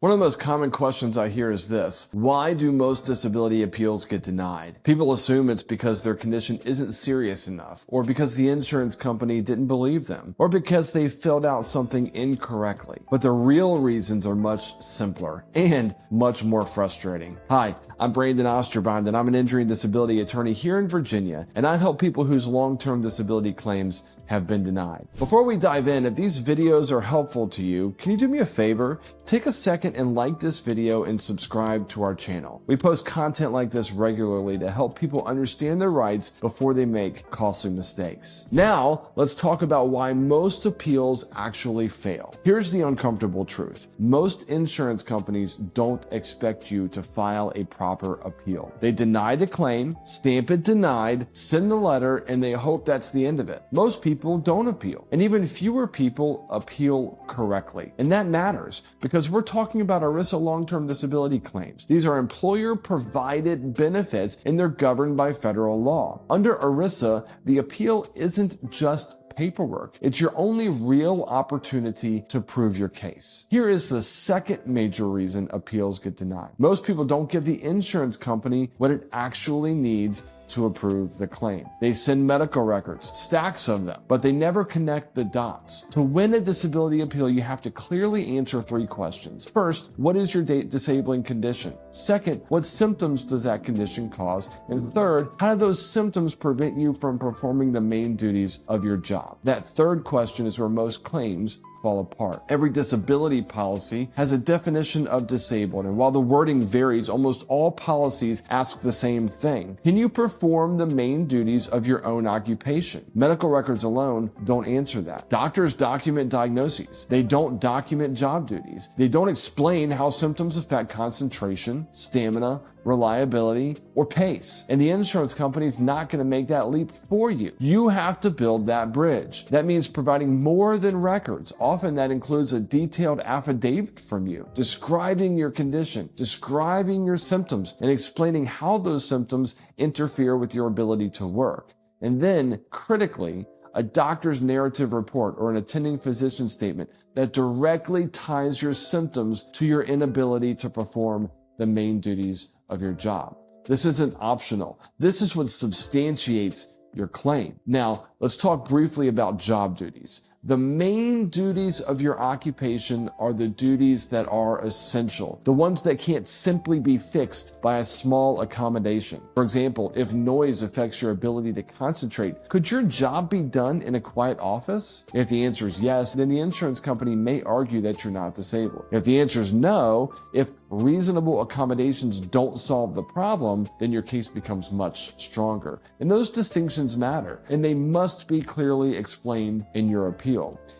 One of the most common questions I hear is this: why do most disability appeals get denied? People assume it's because their condition isn't serious enough, or because the insurance company didn't believe them, or because they filled out something incorrectly. But the real reasons are much simpler and much more frustrating. Hi, I'm Brandon Osterbind, and I'm an injury and disability attorney here in Virginia, and I help people whose long-term disability claims have been denied. Before we dive in, if these videos are helpful to you, can you do me a favor? Take a second and like this video and subscribe to our channel. We post content like this regularly to help people understand their rights before they make costly mistakes. Now, let's talk about why most appeals actually fail. Here's the uncomfortable truth. Most insurance companies don't expect you to file a proper appeal. They deny the claim, stamp it denied, send the letter, and they hope that's the end of it. Most people don't appeal, and even fewer people appeal correctly. And that matters because we're talking about ERISA long-term disability claims. These are employer-provided benefits, and they're governed by federal law. Under ERISA, the appeal isn't just paperwork. It's your only real opportunity to prove your case. Here is the second major reason appeals get denied. Most people don't give the insurance company what it actually needs to approve the claim. They send medical records, stacks of them, but they never connect the dots. To win a disability appeal, you have to clearly answer three questions. First, what is your disabling condition? Second, what symptoms does that condition cause? And third, how do those symptoms prevent you from performing the main duties of your job? That third question is where most claims fall apart. Every disability policy has a definition of disabled, and while the wording varies, almost all policies ask the same thing. Can you perform the main duties of your own occupation? Medical records alone don't answer that. Doctors document diagnoses. They don't document job duties. They don't explain how symptoms affect concentration, stamina, reliability, or pace. And the insurance company's not going to make that leap for you. You have to build that bridge. That means providing more than records. Often that includes a detailed affidavit from you, describing your condition, describing your symptoms, and explaining how those symptoms interfere with your ability to work. And then, critically, a doctor's narrative report or an attending physician statement that directly ties your symptoms to your inability to perform the main duties of your job. This isn't optional. This is what substantiates your claim. Now, let's talk briefly about job duties. The main duties of your occupation are the duties that are essential, the ones that can't simply be fixed by a small accommodation. For example, if noise affects your ability to concentrate, could your job be done in a quiet office? If the answer is yes, then the insurance company may argue that you're not disabled. If the answer is no, if reasonable accommodations don't solve the problem, then your case becomes much stronger. And those distinctions matter, and they must be clearly explained in your appeal.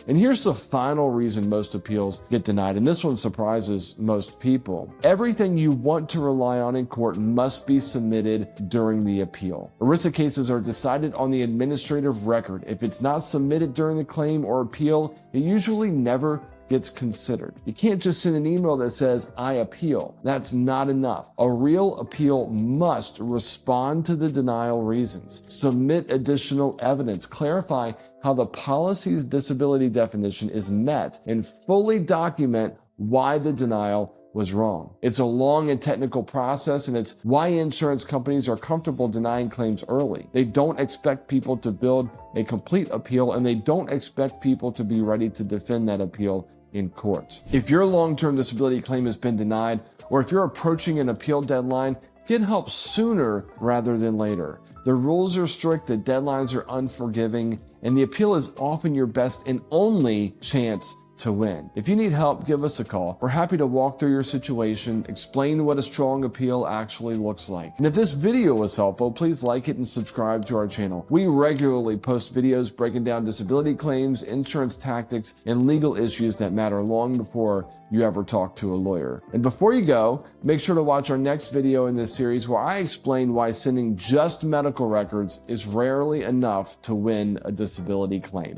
And here's the final reason most appeals get denied, and this one surprises most people. Everything you want to rely on in court must be submitted during the appeal. ERISA cases are decided on the administrative record. If it's not submitted during the claim or appeal, it usually never gets considered. You can't just send an email that says, "I appeal." That's not enough. A real appeal must respond to the denial reasons, submit additional evidence, clarify how the policy's disability definition is met, and fully document why the denial was wrong. It's a long and technical process, and it's why insurance companies are comfortable denying claims early. They don't expect people to build a complete appeal, and they don't expect people to be ready to defend that appeal in court. If your long-term disability claim has been denied, or if you're approaching an appeal deadline, get help sooner rather than later. The rules are strict, the deadlines are unforgiving, and the appeal is often your best and only chance to win. If you need help, give us a call. We're happy to walk through your situation, explain what a strong appeal actually looks like. And if this video was helpful, please like it and subscribe to our channel. We regularly post videos breaking down disability claims, insurance tactics, and legal issues that matter long before you ever talk to a lawyer. And before you go, make sure to watch our next video in this series where I explain why sending just medical records is rarely enough to win a disability claim.